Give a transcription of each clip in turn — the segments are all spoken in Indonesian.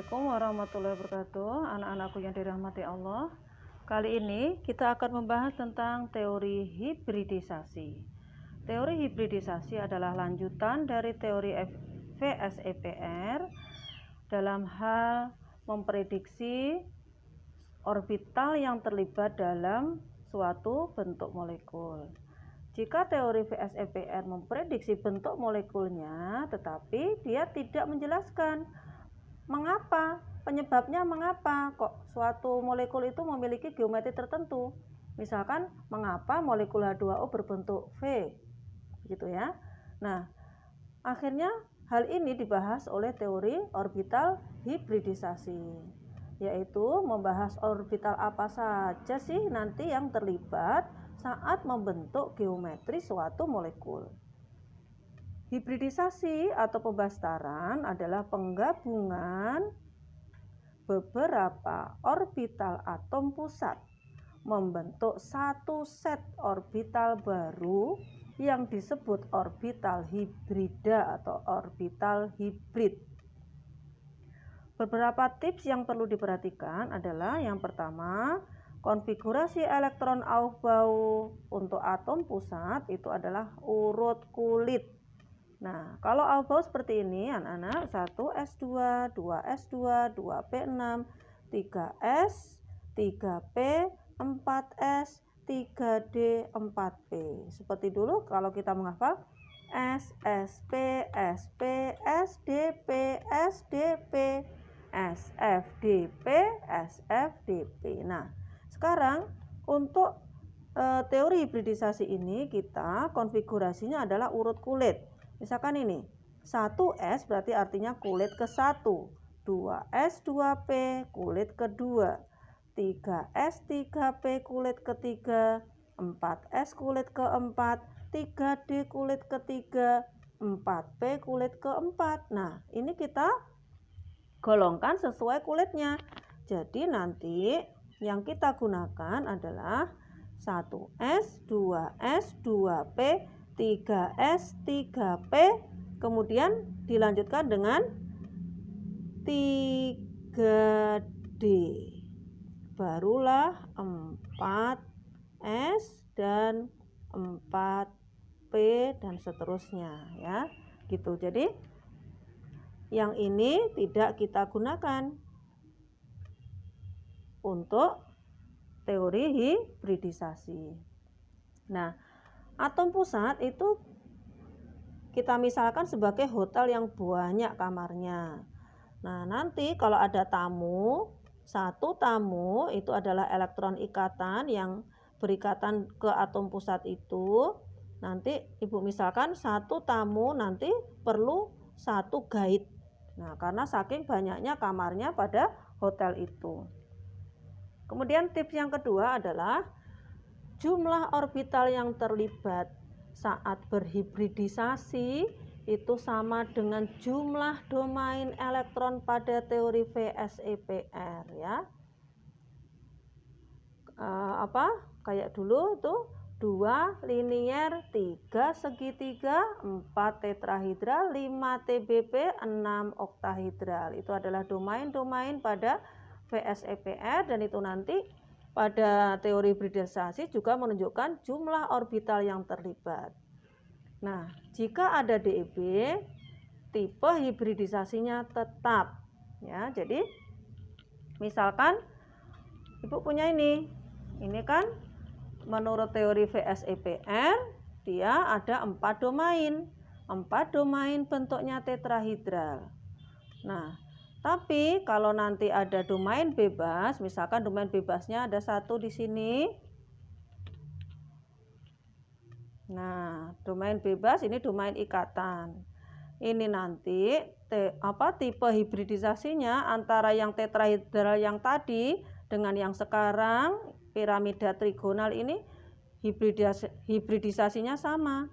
Assalamualaikum warahmatullahi wabarakatuh, anak-anakku yang dirahmati Allah. Kali ini kita akan membahas tentang teori hibridisasi. Teori hibridisasi adalah lanjutan dari teori VSEPR dalam hal memprediksi orbital yang terlibat dalam suatu bentuk molekul. Jika teori VSEPR memprediksi bentuk molekulnya, tetapi dia tidak menjelaskan mengapa, penyebabnya mengapa kok suatu molekul itu memiliki geometri tertentu. Misalkan mengapa molekul H2O berbentuk V, gitu ya. Nah, akhirnya hal ini dibahas oleh teori orbital hibridisasi, yaitu membahas orbital apa saja sih nanti yang terlibat saat membentuk geometri suatu molekul. Hibridisasi atau pembastaran adalah penggabungan beberapa orbital atom pusat membentuk satu set orbital baru yang disebut orbital hibrida atau orbital hibrid. Beberapa tips yang perlu diperhatikan adalah yang pertama, konfigurasi elektron Aufbau untuk atom pusat itu adalah urut kulit. Nah, kalau Aufbau seperti ini anak-anak, 1s2, 2s2, 2p6, 3s, 3p, 4s, 3d, 4p. Seperti dulu kalau kita menghafal S, SP, SP, SDP, SDP, SFDP, SFDP. Nah, sekarang untuk teori hibridisasi ini kita konfigurasinya adalah urut kulit. Misalkan ini 1S berarti artinya kulit ke-1, 2S 2P kulit ke-2, 3S 3P kulit ke-3, 4S kulit ke-4, 3D kulit ke-3, 4P kulit ke-4. Nah, ini kita golongkan sesuai kulitnya. Jadi nanti yang kita gunakan adalah 1S, 2S, 2P, 3S, 3P, kemudian dilanjutkan dengan 3D. Barulah 4S dan 4P dan seterusnya ya. Gitu. Jadi yang ini tidak kita gunakan untuk teori hibridisasi. Nah, atom pusat itu kita misalkan sebagai hotel yang banyak kamarnya. Nah, nanti kalau ada tamu, satu tamu itu adalah elektron ikatan yang berikatan ke atom pusat itu. Nanti Ibu misalkan satu tamu nanti perlu satu guide. Nah, karena saking banyaknya kamarnya pada hotel itu. Kemudian tips yang kedua adalah jumlah orbital yang terlibat saat berhibridisasi itu sama dengan jumlah domain elektron pada teori VSEPR ya. Kayak dulu itu 2 linier, 3 segitiga, 4 tetrahedral, 5 TBP, 6 oktahedral. Itu adalah domain-domain pada VSEPR dan itu nanti pada teori hibridisasi juga menunjukkan jumlah orbital yang terlibat. Nah, jika ada DEB, tipe hibridisasinya tetap ya. Jadi misalkan Ibu punya ini kan menurut teori VSEPR dia ada 4 domain. 4 domain bentuknya tetrahedral. Nah, tapi kalau nanti ada domain bebas, misalkan domain bebasnya ada 1 di sini. Nah, domain bebas ini domain ikatan. Ini nanti tipe hibridisasinya antara yang tetrahedral yang tadi dengan yang sekarang piramida trigonal ini hibridisasinya sama.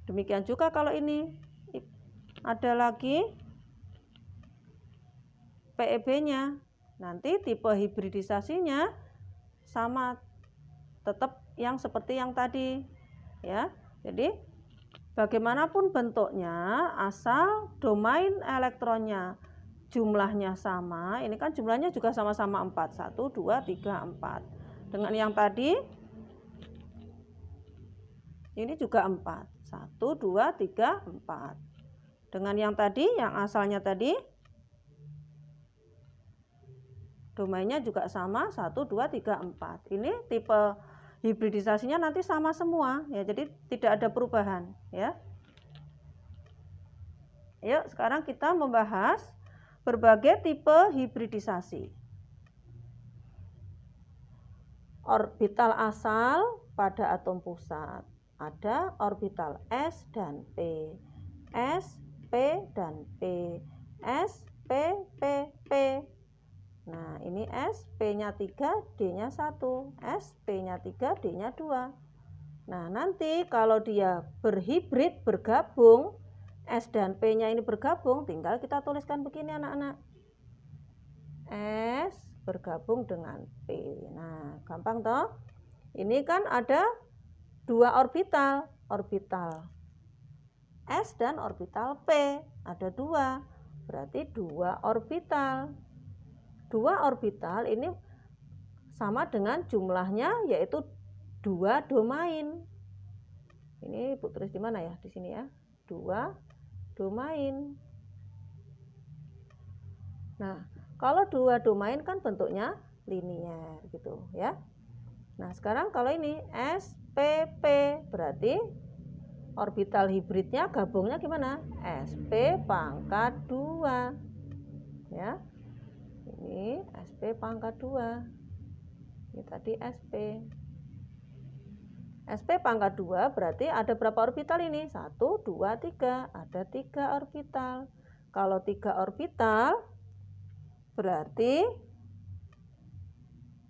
Demikian juga kalau ini ada lagi PEB-nya. Nanti tipe hibridisasinya sama, tetap yang seperti yang tadi ya. Jadi bagaimanapun bentuknya asal domain elektronnya jumlahnya sama, ini kan jumlahnya juga sama-sama 4, 1, 2, 3, 4. Dengan yang tadi, ini juga 4, 1, 2, 3, 4. Dengan yang tadi, yang asalnya tadi, domainnya juga sama, 1, 2, 3, 4. Ini tipe hibridisasinya nanti sama semua, ya, jadi tidak ada perubahan, ya. Yuk, sekarang kita membahas berbagai tipe hibridisasi. Orbital asal pada atom pusat. Ada orbital S dan P. S, P, dan P. S, P, P, P. Nah, ini S, P-nya 3, D-nya 1. S, P-nya 3, D-nya 2. Nah, nanti kalau dia berhibrid, bergabung, S dan P-nya ini bergabung, tinggal kita tuliskan begini anak-anak. S bergabung dengan P. Nah, gampang toh? Ini kan ada dua orbital, orbital S dan orbital P. Ada dua, berarti dua orbital. Dua orbital ini sama dengan jumlahnya, yaitu dua domain. Ini Ibu tulis di mana ya? Di sini ya. Dua domain. Nah, kalau dua domain kan bentuknya linier gitu ya. Nah, sekarang kalau ini SPP berarti orbital hibridnya gabungnya gimana? SP pangkat 2. Ya. Ini SP pangkat 2. Ini tadi SP. SP pangkat 2 berarti ada berapa orbital ini? 1, 2, 3. Ada 3 orbital. Kalau 3 orbital berarti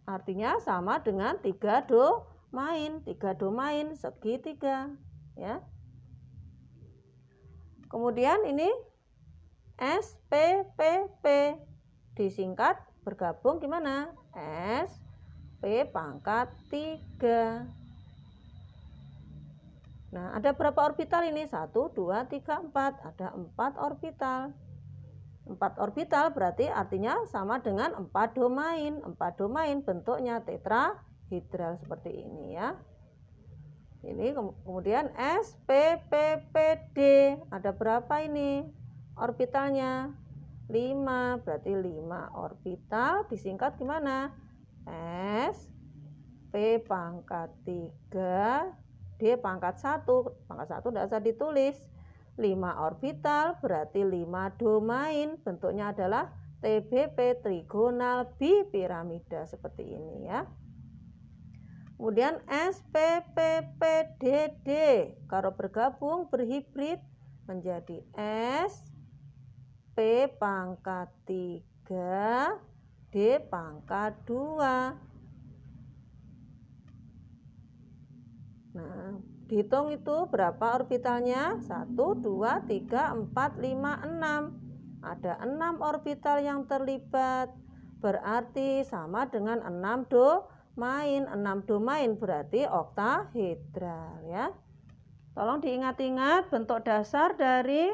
artinya sama dengan 3 domain. 3 domain segitiga, ya. Kemudian ini SPPP disingkat bergabung gimana? SP pangkat 3. Nah, ada berapa orbital ini? 1, 2, 3, 4. Ada 4 orbital. 4 orbital berarti artinya sama dengan 4 domain. 4 domain bentuknya tetrahedral seperti ini ya. Ini kemudian SPPPD. Ada berapa ini orbitalnya? 5. Berarti 5 orbital disingkat gimana? S P pangkat 3 D pangkat 1. Pangkat 1 tidak usah ditulis. 5 orbital berarti 5 domain, bentuknya adalah TBP trigonal bipiramida seperti ini ya. Kemudian SPPPDD kalau bergabung berhibrid menjadi SP pangkat 3 D pangkat 2. Nah, dihitung itu berapa orbitalnya? 1, 2, 3, 4, 5, 6. Ada 6 orbital yang terlibat. Berarti sama dengan 6 domain. 6 domain berarti oktahedral ya. Tolong diingat-ingat bentuk dasar dari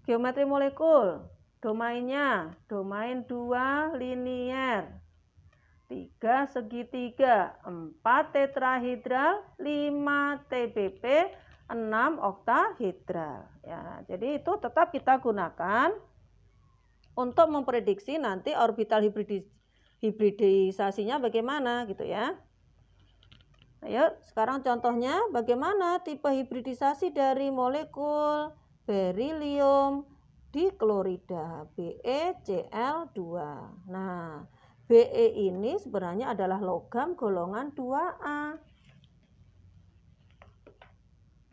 geometri molekul. Domainnya, domain 2 linier. 3 segitiga, 4 tetrahedral, 5 TBP, 6 oktahedral. Ya, jadi itu tetap kita gunakan untuk memprediksi nanti orbital hibridisasinya bagaimana gitu ya. Ayo, sekarang contohnya bagaimana tipe hibridisasi dari molekul berilium diklorida BeCl2. Nah, Be ini sebenarnya adalah logam golongan 2A.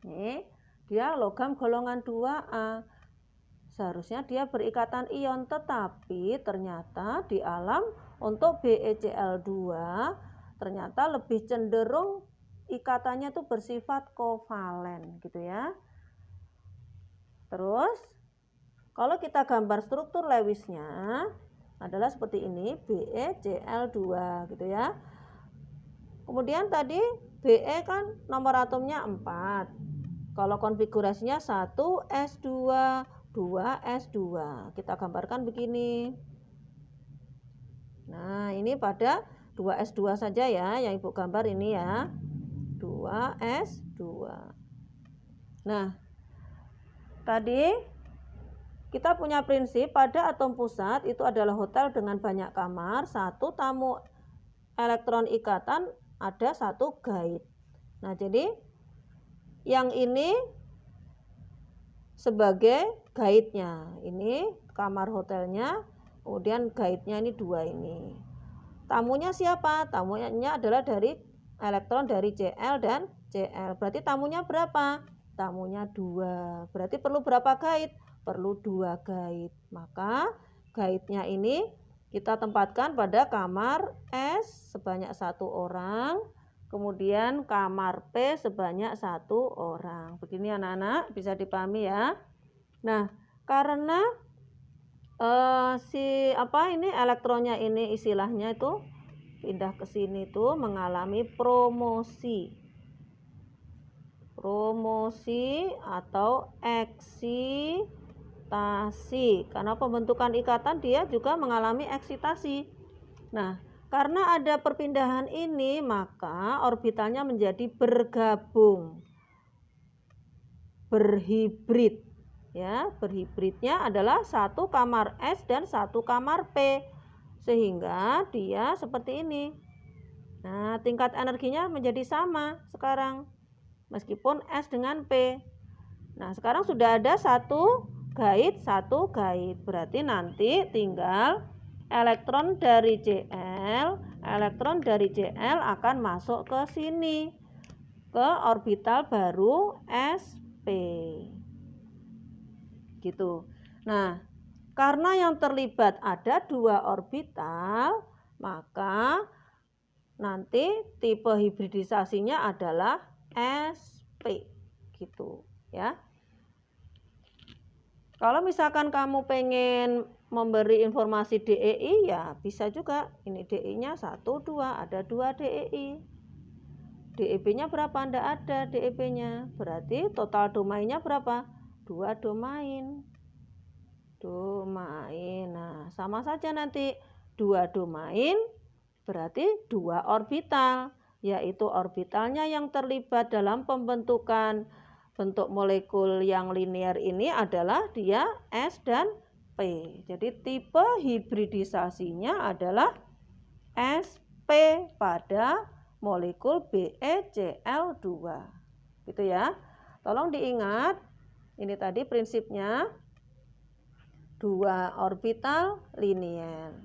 Nih, dia logam golongan 2A. Seharusnya dia berikatan ion, tetapi ternyata di alam untuk BeCl2 ternyata lebih cenderung ikatannya itu bersifat kovalen gitu ya. Terus kalau kita gambar struktur Lewisnya adalah seperti ini, BeCl2 gitu ya. Kemudian tadi Be kan nomor atomnya 4. Kalau konfigurasinya 1S2, 2s2. Kita gambarkan begini. Nah, ini pada 2s2 saja ya, yang Ibu gambar ini ya. 2s2. Nah, tadi kita punya prinsip pada atom pusat itu adalah hotel dengan banyak kamar, satu tamu elektron ikatan, ada satu guide. Nah, jadi yang ini sebagai guide-nya. Ini kamar hotelnya, kemudian guide-nya ini 2 ini. Tamunya siapa? Tamunya adalah dari elektron dari Cl dan Cl. Berarti tamunya berapa? Tamunya 2. Berarti perlu berapa guide? Perlu 2 guide. Maka guide-nya ini kita tempatkan pada kamar S sebanyak 1 orang. Kemudian kamar P sebanyak 1 orang. Begini anak-anak, bisa dipahami ya. Nah, karena ini elektronnya ini istilahnya itu pindah ke sini tuh mengalami promosi atau eksitasi. Karena pembentukan ikatan dia juga mengalami eksitasi. Nah, karena ada perpindahan ini, maka orbitalnya menjadi bergabung, berhibrid. Ya, berhibridnya adalah satu kamar S dan satu kamar P, sehingga dia seperti ini. Nah, tingkat energinya menjadi sama sekarang, meskipun S dengan P. Nah, sekarang sudah ada satu guide, berarti nanti tinggal elektron dari Cl akan masuk ke sini, ke orbital baru sp. Gitu. Nah, karena yang terlibat ada 2 orbital, maka nanti tipe hibridisasinya adalah sp. Gitu ya. Kalau misalkan kamu pengen memberi informasi DEI, ya bisa juga. Ini DEI-nya 1, 2, ada 2 DEI. DEB-nya berapa? Tidak ada DEB-nya. Berarti total domainnya berapa? 2 domain. Nah, sama saja nanti 2 domain berarti 2 orbital, yaitu orbitalnya yang terlibat dalam pembentukan bentuk molekul yang linear ini adalah dia S dan P. Jadi tipe hibridisasinya adalah sp pada molekul BeCl2. Gitu ya. Tolong diingat, ini tadi prinsipnya 2 orbital linear,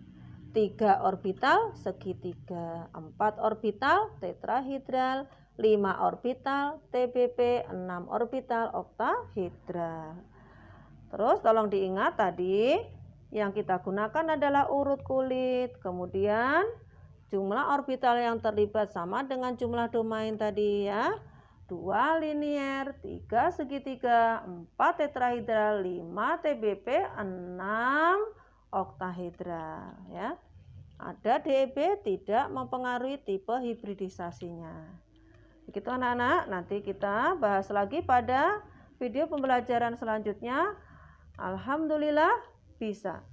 3 orbital segitiga, 4 orbital tetrahedral, 5 orbital TBP, 6 orbital oktahedral. Terus tolong diingat tadi yang kita gunakan adalah urut kulit, kemudian jumlah orbital yang terlibat sama dengan jumlah domain tadi ya. 2 linear, 3 segitiga, 4 tetrahedral, 5 TBP, 6 oktahedral ya. Ada DEB tidak mempengaruhi tipe hibridisasinya. Begitu anak-anak, nanti kita bahas lagi pada video pembelajaran selanjutnya. Alhamdulillah bisa.